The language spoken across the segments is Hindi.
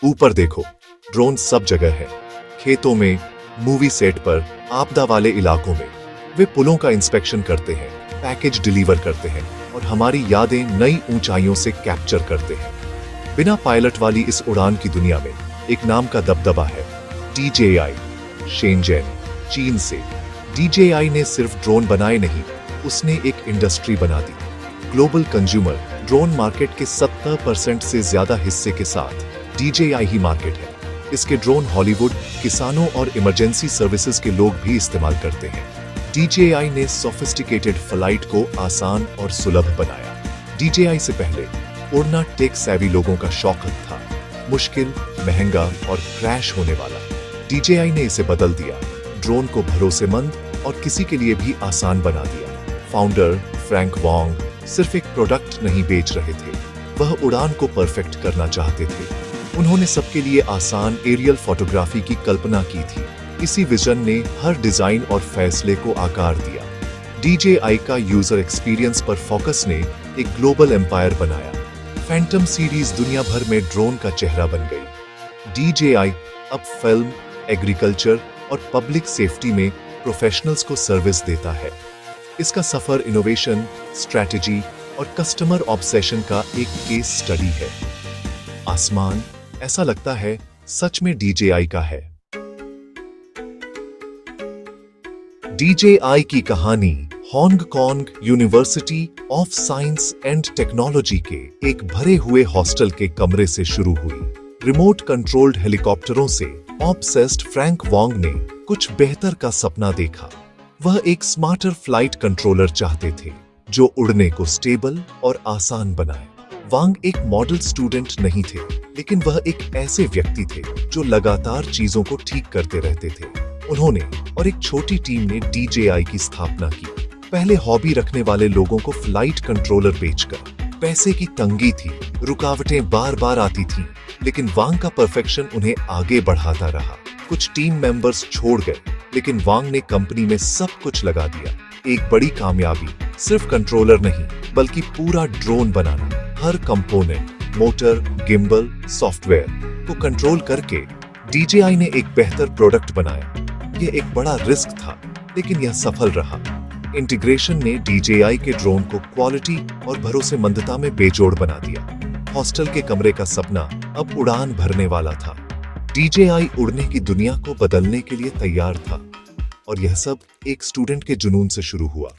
ऊपर देखो, ड्रोन सब जगह है। खेतों में, मूवी सेट पर, आपदा वाले इलाकों में। वे पुलों का इंस्पेक्शन करते हैं, पैकेज डिलीवर करते हैं और हमारी यादें नई ऊंचाइयों से कैप्चर करते हैं। बिना पायलट वाली इस उड़ान की दुनिया में एक नाम का दबदबा है, DJI, शेनज़ेन, चीन से। DJI ने सिर्फ ड्रोन बनाए नहीं, उसने एक इंडस्ट्री बना दी। ग्लोबल कंज्यूमर ड्रोन मार्केट के 70% से ज्यादा हिस्से के साथ DJI ही मार्केट है। इसके ड्रोन हॉलीवुड, किसानों और इमरजेंसी सर्विसेज के लोग भी इस्तेमाल करते हैं। DJI ने सोफिस्टिकेटेड फ्लाइट को आसान और सुलभ बनाया। DJI से पहले उड़ना टेक सेवी लोगों का शौक था, मुश्किल, महंगा और क्रैश होने वाला। DJI ने इसे बदल दिया, ड्रोन को भरोसेमंद और किसी के लिए भी आसान बना दिया। फाउंडर फ्रैंक वोंग सिर्फ एक प्रोडक्ट नहीं बेच रहे थे, वह उड़ान को परफेक्ट करना चाहते थे। उन्होंने सबके लिए आसान एरियल फोटोग्राफी की कल्पना की थी। इसी विजन ने हर डिजाइन और फैसले को आकार दिया। DJI का यूजर एक्सपीरियंस पर फोकस ने एक ग्लोबल एम्पायर बनाया। फैंटम सीरीज दुनिया भर में ड्रोन का चेहरा बन गई। DJI अब फिल्म, एग्रीकल्चर और पब्लिक सेफ्टी में प्रोफेशनल्स को सर्विस देता है। इसका सफर इनोवेशन, स्ट्रैटेजी और कस्टमर ऑब्सेशन का एक केस स्टडी है। आसमान ऐसा लगता है सच में DJI का है। DJI की कहानी Hong Kong university of science and technology के एक भरे हुए हॉस्टल के कमरे से शुरू हुई। रिमोट कंट्रोल्ड हेलीकॉप्टरों से ऑब्सेस्ड फ्रैंक वोंग ने कुछ बेहतर का सपना देखा। वह एक स्मार्टर फ्लाइट कंट्रोलर चाहते थे जो उड़ने को स्टेबल और आसान बनाए। वांग एक मॉडल स्टूडेंट नहीं थे, लेकिन वह एक ऐसे व्यक्ति थे जो लगातार चीजों को ठीक करते रहते थे। उन्होंने और एक छोटी टीम ने DJI की स्थापना की। पहले हॉबी रखने वाले लोगों को फ्लाइट कंट्रोलर बेचकर। पैसे की तंगी थी, रुकावटें बार बार आती थीं, लेकिन वांग का परफेक्शन उन्हें आगे बढ़ाता रहा। कुछ टीम मेंबर्स छोड़ गए, लेकिन वांग ने कंपनी में सब कुछ लगा दिया। एक बड़ी कामयाबी सिर्फ कंट्रोलर नहीं, बल्कि पूरा ड्रोन बनाना। हर कंपोनेंट, मोटर, गिम्बल, सॉफ्टवेयर को कंट्रोल करके DJI ने एक बेहतर प्रोडक्ट बनाया। यह एक बड़ा रिस्क था, लेकिन यह सफल रहा। इंटीग्रेशन ने DJI के ड्रोन को क्वालिटी और भरोसेमंदता में बेजोड़ बना दिया। हॉस्टल के कमरे का सपना अब उड़ान भरने वाला था। DJI उड़ने की दुनिया को बदलने के लिए तैयार था, और यह सब एक स्टूडेंट के जुनून से शुरू हुआ।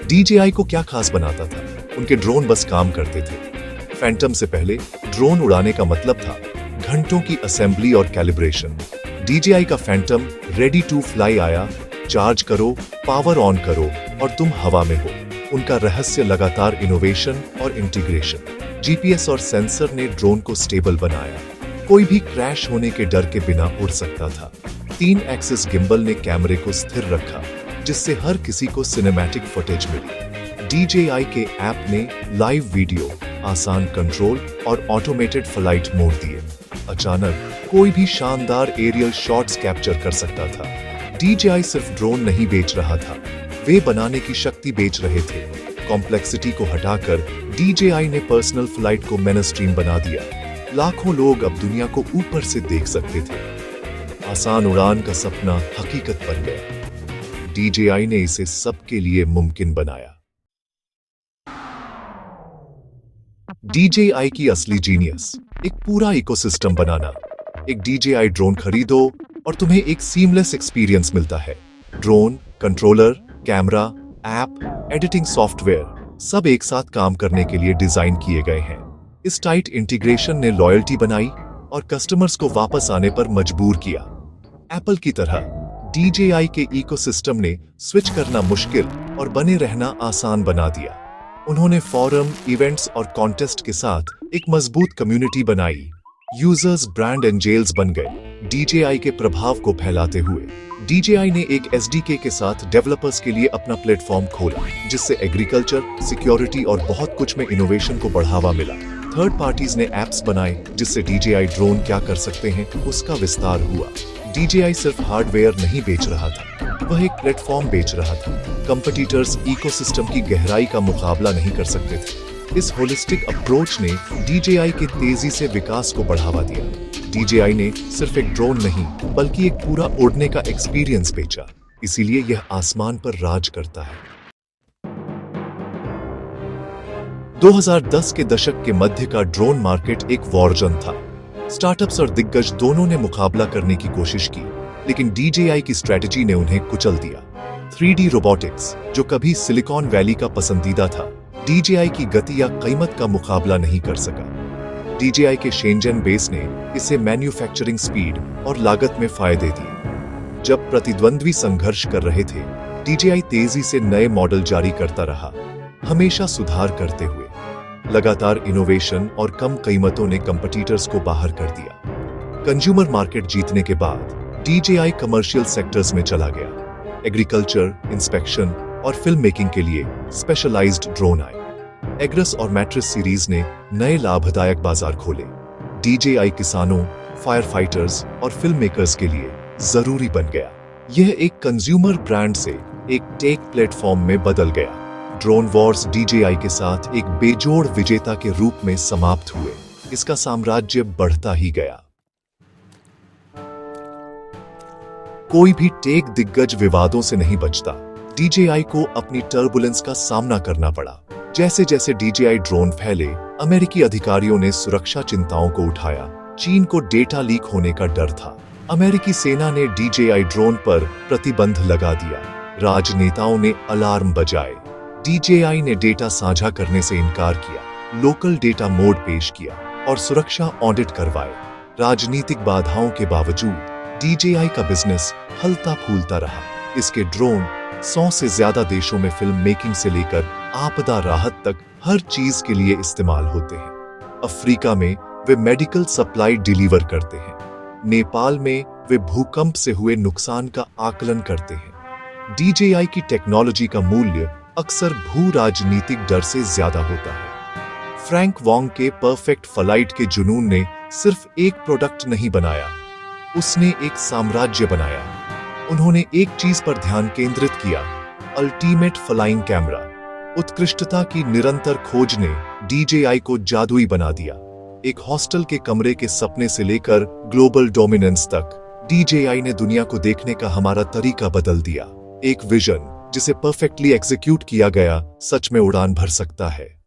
DJI को क्या खास बनाता था? उनके ड्रोन बस काम करते थे। फैंटम से पहले ड्रोन उड़ाने का मतलब था घंटों की असेंबली और कैलिब्रेशन। DJI का फैंटम रेडी टू फ्लाई आया, चार्ज करो, पावर ऑन करो और तुम हवा में हो। उनका रहस्य लगातार इनोवेशन और इंटीग्रेशन। GPS और सेंसर ने ड्रोन को स्टेबल बनाया, कोई भी क्रैश होने के डर के बिना उड़ सकता था। 3 एक्सिस गिम्बल ने कैमरे को स्थिर रखा, जिससे हर किसी को सिनेमैटिक फुटेज मिली। DJI के ऐप ने लाइव वीडियो, आसान कंट्रोल और ऑटोमेटेड फ्लाइट मोड दिए। अचानक कोई भी शानदार एरियल शॉट्स कैप्चर कर सकता था। DJI सिर्फ ड्रोन नहीं बेच रहा था, वे बनाने की शक्ति बेच रहे थे। कॉम्प्लेक्सिटी को हटाकर DJI ने पर्सनल फ्लाइट को मेनस्ट्रीम बना दिया। लाखों लोग अब दुनिया को ऊपर से देख सकते थे। आसान उड़ान का सपना हकीकत बन गया। DJI ने इसे सबके लिए मुमकिन बनाया। DJI की असली जीनियस, एक पूरा इकोसिस्टम बनाना। एक DJI ड्रोन खरीदो और तुम्हें एक सीमलेस एक्सपीरियंस मिलता है। Drone, controller, camera, app, editing software सब एक साथ काम करने के लिए डिजाइन किए गए हैं। इस टाइट इंटीग्रेशन ने लॉयल्टी बनाई और कस्टमर्स को वापस आने पर मजबूर किया। एप्पल की तरह DJI के इकोसिस्टम ने स्विच करना मुश्किल और बने रहना आसान बना दिया। उन्होंने फोरम, इवेंट्स और कॉन्टेस्ट के साथ एक मजबूत कम्युनिटी बनाई। यूजर्स ब्रांड एंजेल्स बन गए, DJI के प्रभाव को फैलाते हुए। DJI ने एक SDK के साथ डेवलपर्स के लिए अपना प्लेटफॉर्म खोला, जिससे एग्रीकल्चर, सिक्योरिटी और बहुत कुछ में इनोवेशन को बढ़ावा मिला। थर्ड पार्टीज ने एप्स बनाए, जिससे DJI ड्रोन क्या कर सकते हैं उसका विस्तार हुआ। DJI सिर्फ हार्डवेयर नहीं बेच रहा था, वह एक प्लेटफॉर्म बेच रहा था। कंपटीटर्स इकोसिस्टम की गहराई का मुकाबला नहीं कर सकते थे। इस होलिस्टिक अप्रोच ने DJI के तेजी से विकास को बढ़ावा दिया। DJI ने सिर्फ एक ड्रोन नहीं बल्कि एक पूरा उड़ने का एक्सपीरियंस बेचा, इसीलिए यह आसमान पर राज करता है। 2010 के दशक के मध्य का ड्रोन मार्केट एक वॉरजन था। स्टार्टअप्स और दिग्गज दोनों ने मुकाबला करने की कोशिश की, लेकिन DJI की स्ट्रेटजी ने उन्हें कुचल दिया। 3D रोबोटिक्स, जो कभी सिलिकॉन वैली का पसंदीदा था, DJI की गति या कीमत का मुकाबला नहीं कर सका। DJI के शेंजन बेस ने इसे मैन्युफैक्चरिंग स्पीड और लागत में फायदे दिए। जब प्रतिद्वंद्वी संघर्ष कर रहे थे, DJI तेजी से नए मॉडल जारी करता रहा, हमेशा सुधार करते हुए। लगातार इनोवेशन और कम कीमतों ने कंपटीटर्स को बाहर कर दिया। कंज्यूमर मार्केट जीतने के बाद DJI कमर्शियल सेक्टर्स में चला गया। एग्रीकल्चर, इंस्पेक्शन और फिल्म मेकिंग के लिए स्पेशलाइज्ड ड्रोन आए। एग्रस और मैट्रिस सीरीज ने नए लाभदायक बाजार खोले। DJI किसानों, फायर फाइटर्स और फिल्म मेकर्स के लिए जरूरी बन गया। यह एक कंज्यूमर ब्रांड से एक टेक प्लेटफॉर्म में बदल गया। ड्रोन वॉर्स DJI के साथ एक बेजोड़ विजेता के रूप में समाप्त हुए। इसका साम्राज्य बढ़ता ही गया। कोई भी टेक दिग्गज विवादों से नहीं बचता। DJI को अपनी टर्बुलेंस का सामना करना पड़ा। जैसे जैसे DJI ड्रोन फैले, अमेरिकी अधिकारियों ने सुरक्षा चिंताओं को उठाया। चीन को डेटा लीक होने का डर था। अमेरिकी सेना ने DJI ड्रोन पर प्रतिबंध लगा दिया। राजनेताओं ने अलार्म बजाए। DJI ने डेटा साझा करने से इनकार किया, लोकल डेटा मोड पेश किया और सुरक्षा ऑडिट करवाए। राजनीतिक बाधाओं के बावजूद DJI का बिजनेस फलता फूलता रहा। इसके ड्रोन 100 से ज्यादा देशों में फिल्म मेकिंग से लेकर आपदा राहत तक हर चीज के लिए इस्तेमाल होते हैं। अफ्रीका में वे मेडिकल सप्लाई डिलीवर करते हैं। नेपाल में वे भूकंप से हुए नुकसान का आकलन करते हैं। DJI की टेक्नोलॉजी का मूल्य अक्सर भू राजनीतिक डर से ज्यादा होता है। फ्रैंक वॉन्ग के परफेक्ट फ्लाइट के जुनून ने सिर्फ एक प्रोडक्ट नहीं बनाया, उसने एक साम्राज्य बनाया। उन्होंने एक चीज पर ध्यान केंद्रित किया, अल्टीमेट फ्लाइंग कैमरा। उत्कृष्टता की निरंतर खोज ने DJI को जादुई बना दिया। एक हॉस्टल के कमरे के सपने से लेकर ग्लोबल डोमिनेंस तक, DJI ने दुनिया को देखने का हमारा तरीका बदल दिया। एक विजन जिसे परफेक्टली एग्जीक्यूट किया गया, सच में उड़ान भर सकता है।